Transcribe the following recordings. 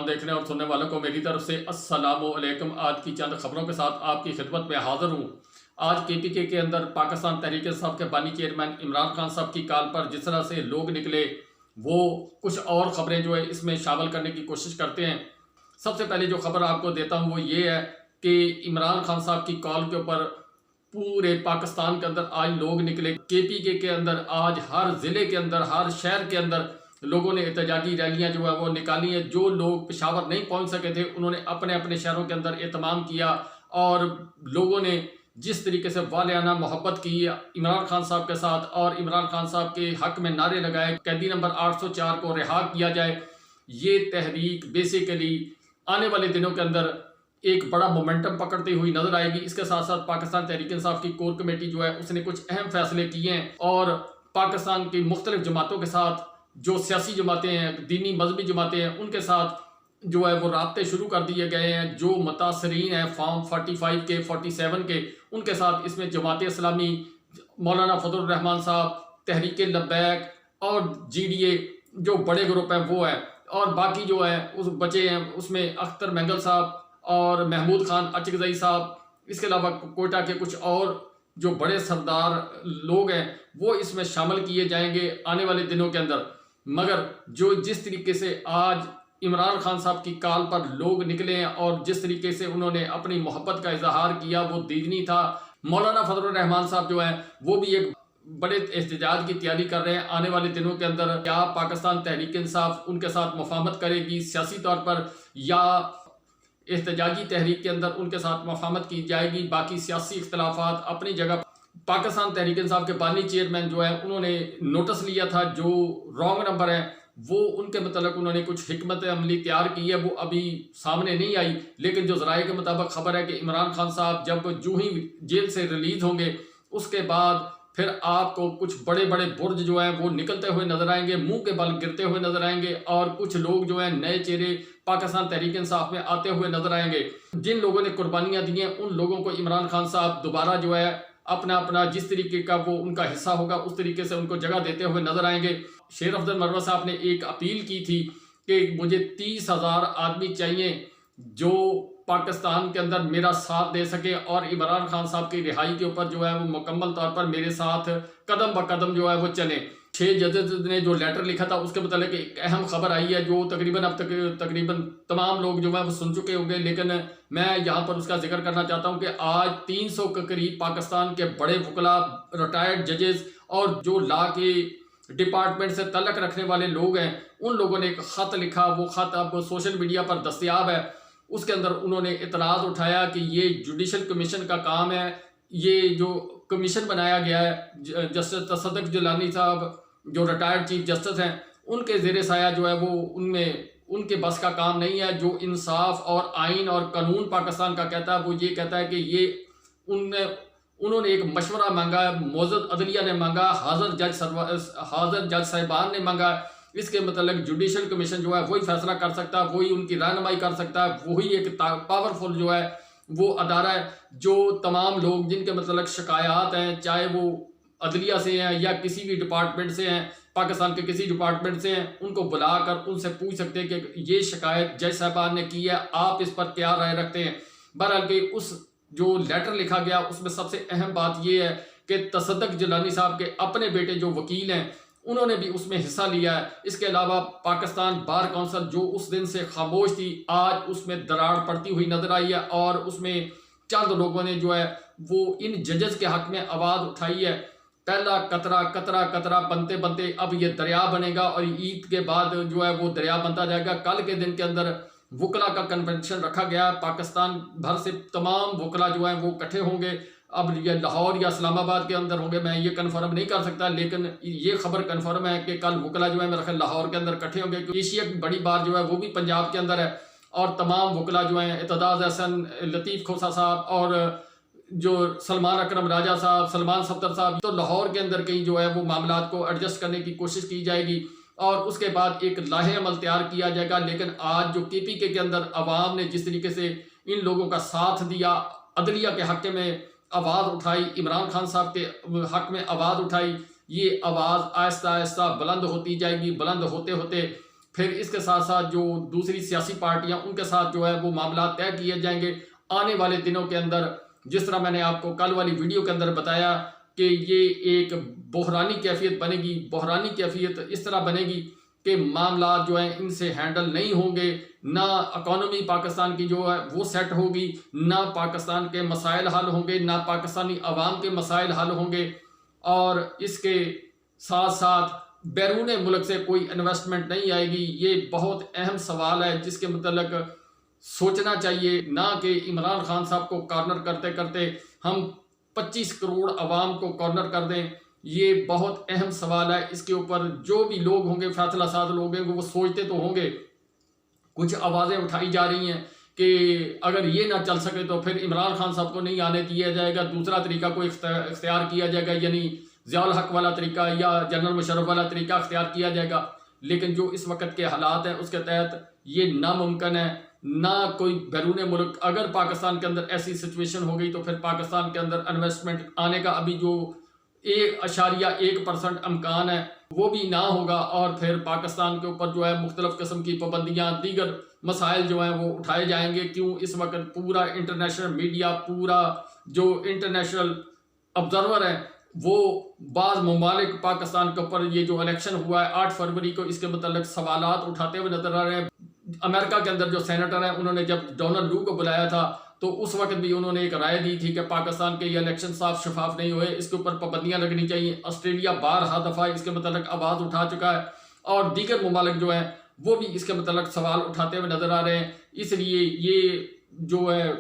देखने और सुनने वालों को मेरी तरफ से अस्सलामु अलैकुम। आज की चंद खबरों के साथ आपकी खिदमत में हाजिर हूँ। आज केपीके के अंदर पाकिस्तान तहरीक इंसाफ के बानी चेयरमैन इमरान खान साहब की कॉल पर जिस तरह से लोग निकले, वो कुछ और खबरें जो है इसमें शामिल करने की कोशिश करते हैं। सबसे पहले जो खबर आपको देता हूँ वो ये है कि इमरान खान साहब की कॉल के ऊपर पूरे पाकिस्तान के अंदर आज लोग निकले। केपीके के अंदर आज हर ज़िले के अंदर, हर शहर के अंदर लोगों ने एहतजाजी रैलियां जो है वो निकाली हैं। जो लोग पेशावर नहीं पहुंच सके थे उन्होंने अपने अपने शहरों के अंदर एहतमाम किया और लोगों ने जिस तरीके से वालियाना मोहब्बत की इमरान खान साहब के साथ और इमरान खान साहब के हक में नारे लगाए, कैदी नंबर 804 को रिहा किया जाए। ये तहरीक बेसिकली आने वाले दिनों के अंदर एक बड़ा मोमेंटम पकड़ती हुई नजर आएगी। इसके साथ साथ पाकिस्तान तहरीक इंसाफ की कोर कमेटी जो है उसने कुछ अहम फैसले किए हैं और पाकिस्तान की मुख्तलिफ जमातों के साथ, जो सियासी जमातें हैं, दीनी मजहबी जमातें हैं, उनके साथ जो है वो राब्ते शुरू कर दिए गए हैं। जो मुतासरीन हैं फॉर्म 45 के, 47 के, उनके साथ इसमें जमात इस्लामी, मौलाना फजल रहमान साहब, तहरीक लब्बैक और GDA जो बड़े ग्रुप हैं वो है, और बाकी जो है उस बचे हैं उसमें अख्तर मेंगल साहब और महमूद खान अचकजई साहब, इसके अलावा कोयटा के कुछ और जो बड़े सरदार लोग हैं वो इसमें शामिल किए जाएंगे आने वाले दिनों के अंदर। मगर जो जिस तरीके से आज इमरान खान साहब की कॉल पर लोग निकले हैं और जिस तरीके से उन्होंने अपनी मोहब्बत का इजहार किया वो दीनी था। मौलाना फजल रहमान साहब जो है वो भी एक बड़े एहतजाज की तैयारी कर रहे हैं आने वाले दिनों के अंदर। क्या पाकिस्तान तहरीक इंसाफ उनके साथ मुफाहमत करेगी सियासी तौर पर, या एहतजाजी तहरीक के अंदर उनके साथ मुफाहमत की जाएगी? बाकी सियासी इख्तलाफात अपनी जगह। पाकिस्तान तहरीक इंसाफ के बानी चेयरमैन जो है उन्होंने नोटिस लिया था, जो रॉन्ग नंबर है वो उनके मतलब उन्होंने कुछ हिकमत अमली तैयार की है, वो अभी सामने नहीं आई। लेकिन जो ज़राए के मुताबिक खबर है कि इमरान खान साहब जब जूँ ही जेल से रिलीज होंगे उसके बाद फिर आपको कुछ बड़े बड़े बुर्ज जो हैं वो निकलते हुए नजर आएंगे, मुंह के बल गिरते हुए नजर आएंगे, और कुछ लोग जो हैं नए चेहरे पाकिस्तान तहरीक इंसाफ में आते हुए नजर आएंगे। जिन लोगों ने कुर्बानियां दी हैं उन लोगों को इमरान खान साहब दोबारा जो है अपना अपना जिस तरीके का वो उनका हिस्सा होगा उस तरीके से उनको जगह देते हुए नजर आएंगे। शेर अफजल मरवा साहब ने एक अपील की थी कि मुझे 30,000 आदमी चाहिए जो पाकिस्तान के अंदर मेरा साथ दे सके और इमरान खान साहब की रिहाई के ऊपर जो है वो मुकम्मल तौर पर मेरे साथ कदम ब कदम जो है वो चले। 6 जजेस ने जो लेटर लिखा था उसके मतलब एक अहम खबर आई है जो तकरीबन अब तक तकरीबन तमाम लोग जो है वो सुन चुके होंगे, लेकिन मैं यहाँ पर उसका जिक्र करना चाहता हूँ कि आज 300 के करीब पाकिस्तान के बड़े वकला, रिटायर्ड जजेस और जो लॉ के डिपार्टमेंट से तल्लक रखने वाले लोग हैं उन लोगों ने एक ख़त लिखा। वो ख़त अब सोशल मीडिया पर दस्तयाब है। उसके अंदर उन्होंने इतराज़ उठाया कि ये जुडिशल कमीशन का काम है, ये जो कमीशन बनाया गया है जस्टिस तसद्दुक़ जिलानी साहब जो रिटायर्ड चीफ जस्टिस हैं उनके ज़ेरे साया जो है वो उनमें उनके बस का काम नहीं है। जो इंसाफ और आइन और कानून पाकिस्तान का कहता है वो ये कहता है कि ये उन्होंने एक मशवरा मांगा, मौजूद अदलिया ने मांगा, हाज़र जज साहिबान ने मांगा। इसके मतलब जुडिशल कमीशन जो है वही फैसला कर सकता है, वही उनकी रहनुमाई कर सकता है, वही एक पावरफुल जो है वो अदारा है जो तमाम लोग जिनके मतलब शिकायत हैं, चाहे वो अदलिया से हैं या किसी भी डिपार्टमेंट से हैं, पाकिस्तान के किसी डिपार्टमेंट से हैं, उनको बुलाकर उनसे पूछ सकते हैं कि ये शिकायत जज साहबान ने की है, आप इस पर क्या राय रखते हैं। बहरहाल कि उस जो लेटर लिखा गया उसमें सबसे अहम बात यह है कि तसद्दुक़ जिलानी साहब के अपने बेटे जो वकील हैं उन्होंने भी उसमें हिस्सा लिया है। इसके अलावा पाकिस्तान बार काउंसिल जो उस दिन से खामोश थी आज उसमें दरार पड़ती हुई नजर आई है और उसमें चंद लोगों ने जो है वो इन जजेस के हक में आवाज़ उठाई है। पहला कतरा कतरा कतरा बनते बनते अब ये दरिया बनेगा और ईद के बाद जो है वो दरिया बनता जाएगा। कल के दिन के अंदर वकला का कन्वेंशन रखा गया, पाकिस्तान भर से तमाम वकला जो हैं वो इकट्ठे होंगे। अब ये लाहौर या इस्लामाबाद के अंदर होंगे, मैं ये कन्फर्म नहीं कर सकता, लेकिन ये खबर कन्फर्म है कि कल वकला जो है मेरे ख्याल लाहौर के अंदर इकट्ठे होंगे। एशिया की बड़ी बात जो है वो भी पंजाब के अंदर है और तमाम वकला जो हैं इत्तेदाद हसन, लतीफ़ खोसा साहब और जो सलमान अकरम राजा साहब, सलमान सफ्दर साहब, तो लाहौर के अंदर कहीं जो है वो मामलात को एडजस्ट करने की कोशिश की जाएगी और उसके बाद एक लाहे अमल तैयार किया जाएगा। लेकिन आज जो केपीके के अंदर अवाम ने जिस तरीके से इन लोगों का साथ दिया, अदलिया के हक़ में आवाज़ उठाई, इमरान खान साहब के हक़ में आवाज़ उठाई, ये आवाज़ आहिस्ता आहिस्ता बुलंद होती जाएगी। बुलंद होते होते फिर इसके साथ साथ जो दूसरी सियासी पार्टियां उनके साथ जो है वो मामला तय किए जाएंगे आने वाले दिनों के अंदर। जिस तरह मैंने आपको कल वाली वीडियो के अंदर बताया कि ये एक बहरानी कैफियत बनेगी। बहरानी कैफियत इस तरह बनेगी कि मामला जो है इनसे हैंडल नहीं होंगे, ना इकॉनमी पाकिस्तान की जो है वो सेट होगी, ना पाकिस्तान के मसाइल हल होंगे, ना पाकिस्तानी अवाम के मसाइल हल होंगे। और इसके साथ साथ बैरून मुल्क से कोई इन्वेस्टमेंट नहीं आएगी। ये बहुत अहम सवाल है जिसके मतलब सोचना चाहिए, ना कि इमरान खान साहब को कॉर्नर करते करते हम 25 करोड़ अवाम को कॉर्नर कर दें। ये बहुत अहम सवाल है। इसके ऊपर जो भी लोग होंगे, फैसला साज लोग हैं, वो सोचते तो होंगे। कुछ आवाज़ें उठाई जा रही हैं कि अगर ये ना चल सके तो फिर इमरान खान साहब को नहीं आने दिया जाएगा, दूसरा तरीका कोई इख्तियार किया जाएगा, यानी ज़ियाउल हक वाला तरीका या जनरल मुशर्रफ वाला तरीका इख्तियार किया जाएगा। लेकिन जो इस वक्त के हालात हैं उसके तहत ये नामुमकिन है। ना कोई बैरून मुल्क, अगर पाकिस्तान के अंदर ऐसी सिचुएशन हो गई तो फिर पाकिस्तान के अंदर इन्वेस्टमेंट आने का अभी जो 1.1% इम्कान है वो भी ना होगा। और फिर पाकिस्तान के ऊपर जो है मुख्तलिफ किस्म की पाबंदियाँ, दीगर मसाइल जो हैं वो उठाए जाएंगे। क्यों इस वक्त पूरा इंटरनेशनल मीडिया, पूरा जो इंटरनेशनल ऑब्जर्वर है वो बाज़ ममालिक पाकिस्तान के ऊपर ये जो इलेक्शन हुआ है 8 फरवरी को, इसके मतलब सवालात उठाते हुए नजर आ रहे हैं। अमेरिका के अंदर जो सेनेटर हैं उन्होंने जब डोनाल्ड लू को बुलाया था तो उस वक्त भी उन्होंने एक राय दी थी कि पाकिस्तान के ये इलेक्शन साफ शफाफ नहीं हुए, इसके ऊपर पाबंदियां लगनी चाहिए। ऑस्ट्रेलिया बारहा दफ़ा इसके मतलब आवाज़ उठा चुका है और दीगर ममालिक जो हैं वो भी इसके मतलब सवाल उठाते हुए नजर आ रहे हैं। इसलिए ये जो है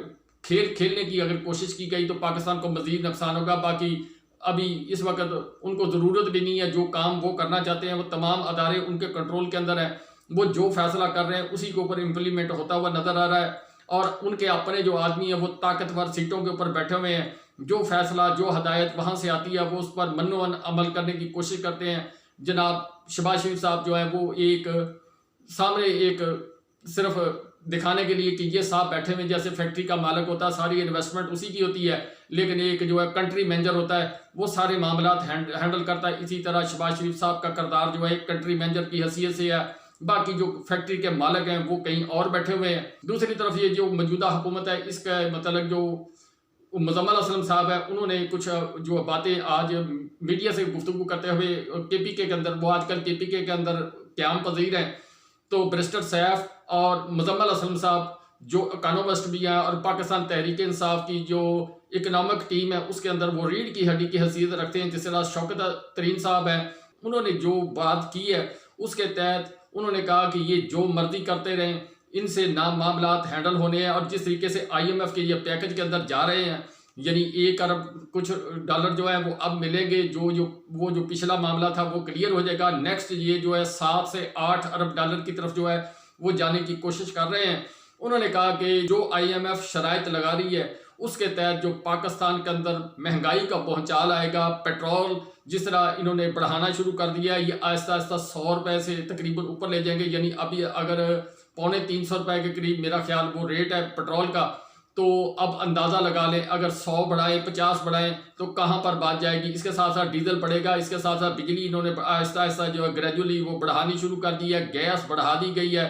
खेल खेलने की अगर कोशिश की गई तो पाकिस्तान को मजीद नुकसान होगा। बाकी अभी इस वक्त उनको ज़रूरत भी नहीं है, जो काम वो करना चाहते हैं वो तमाम अदारे उनके कंट्रोल के अंदर हैं। वो जो फैसला कर रहे हैं उसी के ऊपर इम्प्लीमेंट होता हुआ नजर आ रहा है। और उनके अपने जो आदमी हैं वो ताकतवर सीटों के ऊपर बैठे हुए हैं। जो फैसला, जो हदायत वहाँ से आती है वो उस पर मन्नो अमल करने की कोशिश करते हैं। जनाब शहबाज शरीफ साहब जो है वो एक सामने एक सिर्फ दिखाने के लिए कि ये साहब बैठे हुए जैसे फैक्ट्री का मालिक होता है, सारी इन्वेस्टमेंट उसी की होती है, लेकिन एक जो है कंट्री मैनेजर होता है वो सारे मामला हैंडल करता है। इसी तरह शहबाज शरीफ साहब का किरदार जो है एक कंट्री मैनेजर की हैसियत से है। बाकी जो फैक्ट्री के मालिक हैं वो कहीं और बैठे हुए हैं। दूसरी तरफ ये जो मौजूदा हुकूमत है इसका मतलब जो मुजम्मिल असलम साहब है उन्होंने कुछ जो बातें आज मीडिया से गुफ्तगू करते हुए KPK के अंदर, वो आजकल KPK के अंदर क़याम पजीर हैं, तो बैरिस्टर सैफ और मुजम्मिल असलम साहब जो इकोनॉमिस्ट भी हैं और पाकिस्तान तहरीक इंसाफ की जो इकनॉमिक टीम है उसके अंदर वो रीढ़ की हड्डी की हैसियत रखते हैं। जिस तरह शौकत तरीन साहब हैं, उन्होंने जो बात की है उसके तहत उन्होंने कहा कि ये जो मर्जी करते रहें, इनसे ना मामलात हैंडल होने हैं। और जिस तरीके से IMF के ये पैकेज के अंदर जा रहे हैं, यानी 1 अरब कुछ डॉलर जो है वो अब मिलेंगे, जो पिछला मामला था वो क्लियर हो जाएगा। नेक्स्ट ये जो है 7 से 8 अरब डॉलर की तरफ जो है वो जाने की कोशिश कर रहे हैं। उन्होंने कहा कि जो IMF शराइत लगा रही है उसके तहत जो पाकिस्तान के अंदर महंगाई का भूचाल आएगा, पेट्रोल जिस तरह इन्होंने बढ़ाना शुरू कर दिया है, ये आहिस्ता आहिस्ता 100 रुपये से तकरीबन ऊपर ले जाएंगे। यानी अभी अगर 250 रुपये के करीब मेरा ख्याल वो रेट है पेट्रोल का, तो अब अंदाज़ा लगा लें अगर 100 बढ़ाएं, 50 बढ़ाएं तो कहाँ पर बात जाएगी। इसके साथ साथ डीजल बढ़ेगा, इसके साथ साथ बिजली इन्होंने आहिस्ता आहिस्ता जो है ग्रेजुअली वो बढ़ानी शुरू कर दी है, गैस बढ़ा दी गई है।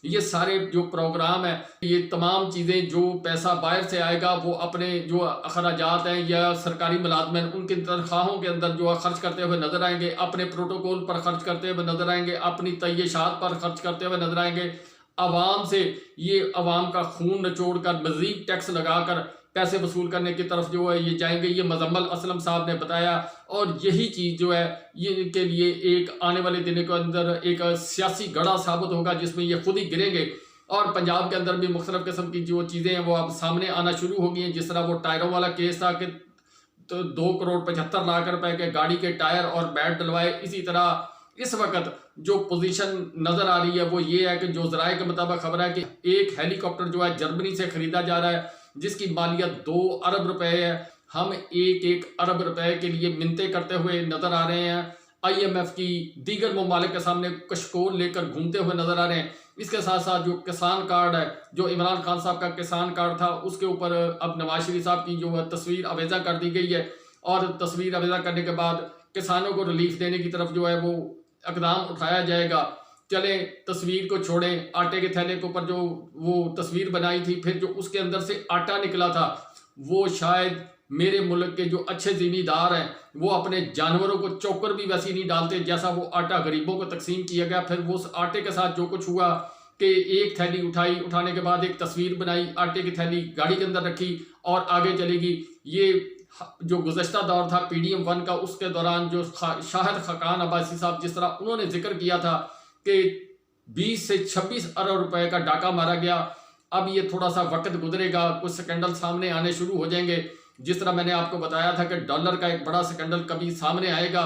ये सारे जो प्रोग्राम है, ये तमाम चीज़ें, जो पैसा बाहर से आएगा वो अपने जो अखराजात हैं या सरकारी मुलाजमन उनकी तनख्वाहों के अंदर जो है खर्च करते हुए नजर आएंगे, अपने प्रोटोकॉल पर खर्च करते हुए नजर आएंगे, अपनी तयशात पर खर्च करते हुए नजर आएंगे। आवाम से ये आवाम का खून निचोड़ कर मजीद टैक्स लगाकर पैसे वसूल करने की तरफ जो है ये जाएंगे, ये मुजम्मिल असलम साहब ने बताया। और यही चीज़ जो है ये इनके लिए एक आने वाले दिनों के अंदर एक सियासी गड़ा साबित होगा जिसमें ये खुद ही गिरेंगे। और पंजाब के अंदर भी मुख्तलिफ किस्म की जो चीज़ें हैं वो अब सामने आना शुरू हो गई हैं। जिस तरह वो टायरों वाला केस था कि तो 2,75,00,000 रुपए के गाड़ी के टायर और बैट डलवाए। इसी तरह इस वक्त जो पोजीशन नज़र आ रही है वो ये है कि जो ज़राए के मुताबिक खबर है कि एक हेलीकॉप्टर जो है जर्मनी से ख़रीदा जा रहा है जिसकी मालियत 2 अरब रुपए है। हम 1-1 अरब रुपए के लिए मिन्नतें करते हुए नजर आ रहे हैं। IMF की दीगर ममालिक के सामने कशकोल लेकर घूमते हुए नजर आ रहे हैं। इसके साथ साथ जो किसान कार्ड है, जो इमरान खान साहब का किसान कार्ड था, उसके ऊपर अब नवाज शरीफ साहब की जो तस्वीर अवेजा कर दी गई है। और तस्वीर अवेजा करने के बाद किसानों को रिलीफ देने की तरफ जो है वो इकदाम उठाया जाएगा। चले तस्वीर को छोड़ें, आटे के थैले के ऊपर जो वो तस्वीर बनाई थी, फिर जो उसके अंदर से आटा निकला था, वो शायद मेरे मुल्क के जो अच्छे जिम्मेदार हैं वो अपने जानवरों को चौकर भी वैसी नहीं डालते जैसा वो आटा गरीबों को तकसीम किया गया। फिर वो उस आटे के साथ जो कुछ हुआ कि एक थैली उठाई, उठाने के बाद एक तस्वीर बनाई, आटे की थैली गाड़ी के अंदर रखी और आगे चलेगी। ये जो गुज़श्ता दौर था PDM 1 का, उसके दौरान जो शाहिद खाकान अब्बासी साहब जिस तरह उन्होंने जिक्र किया था कि 20 से 26 अरब रुपए का डाका मारा गया। अब ये थोड़ा सा वक्त गुजरेगा, कुछ स्कैंडल सामने आने शुरू हो जाएंगे। जिस तरह मैंने आपको बताया था कि डॉलर का एक बड़ा स्कैंडल कभी सामने आएगा।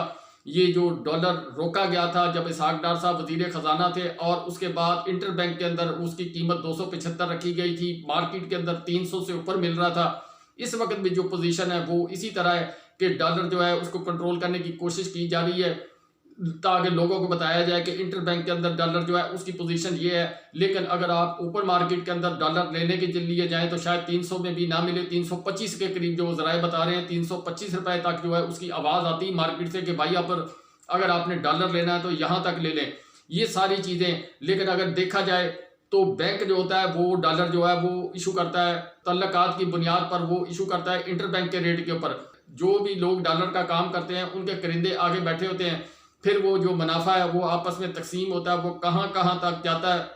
ये जो डॉलर रोका गया था जब इसहाक डार साहब वजीर खजाना थे, और उसके बाद इंटर बैंक के अंदर उसकी कीमत 275 रखी गई थी, मार्केट के अंदर 300 से ऊपर मिल रहा था। इस वक्त भी जो पोजीशन है वो इसी तरह है कि डॉलर जो है उसको कंट्रोल करने की कोशिश की जा रही है ताकि लोगों को बताया जाए कि इंटर बैंक के अंदर डॉलर जो है उसकी पोजीशन ये है। लेकिन अगर आप ऊपर मार्केट के अंदर डॉलर लेने के लिए जाएं तो शायद 300 में भी ना मिले, 325 के करीब जो ज़राए बता रहे हैं, 325 रुपए तक जो है उसकी आवाज़ आती मार्केट से कि भाई पर अगर आपने डॉलर लेना है तो यहाँ तक ले लें। ये सारी चीज़ें, लेकिन अगर देखा जाए तो बैंक जो होता है वो डॉलर जो है वो इशू करता है, तल्लकात की बुनियाद पर वो इशू करता है इंटर बैंक के रेट के ऊपर। जो भी लोग डॉलर का काम करते हैं उनके करिंदे आगे बैठे होते हैं, फिर वो जो मुनाफा है वो आपस में तकसीम होता है, वो कहाँ कहाँ तक जाता है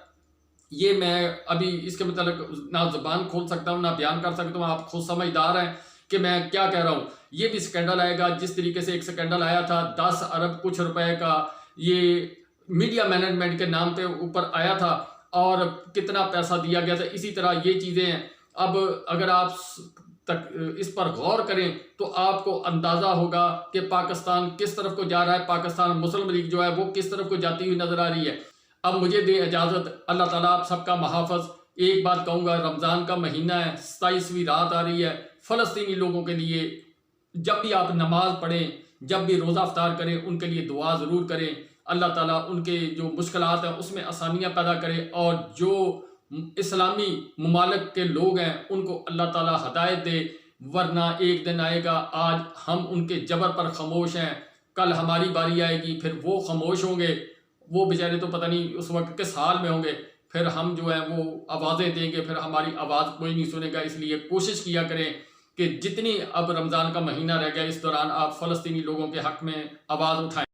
ये मैं अभी इसके मतलब ना ज़बान खोल सकता हूँ ना बयान कर सकता हूँ। आप खुद समझदार हैं कि मैं क्या कह रहा हूँ। ये भी स्कैंडल आएगा जिस तरीके से एक स्कैंडल आया था 10 अरब कुछ रुपए का, ये मीडिया मैनेजमेंट के नाम पे ऊपर आया था और कितना पैसा दिया गया था। इसी तरह ये चीज़ें हैं। अब अगर आप तक इस पर गौर करें तो आपको अंदाज़ा होगा कि पाकिस्तान किस तरफ को जा रहा है, पाकिस्तान मुस्लिम लीग जो है वो किस तरफ को जाती हुई नजर आ रही है। अब मुझे दे इजाज़त, अल्लाह ताला आप सबका महाफज। एक बात कहूँगा, रमज़ान का महीना है, 27वीं रात आ रही है। फ़लस्तीनी लोगों के लिए जब भी आप नमाज पढ़ें, जब भी रोज़ा अफ्तार करें, उनके लिए दुआ ज़रूर करें। अल्लाह ताला उनके जो मुश्किलात हैं उसमें आसानियाँ पैदा करे, और जो इस्लामी ममालिक के लोग हैं उनको अल्लाह ताला हदायत दे। वरना एक दिन आएगा, आज हम उनके जबर पर खामोश हैं, कल हमारी बारी आएगी, फिर वो खामोश होंगे। वो बेचारे तो पता नहीं उस वक्त किस हाल में होंगे, फिर हम जो है वो आवाज़ें देंगे, फिर हमारी आवाज़ कोई नहीं सुनेगा। इसलिए कोशिश किया करें कि जितनी अब रमज़ान का महीना रह गया इस दौरान आप फ़लस्तीनी लोगों के हक़ में आवाज़ उठाएं।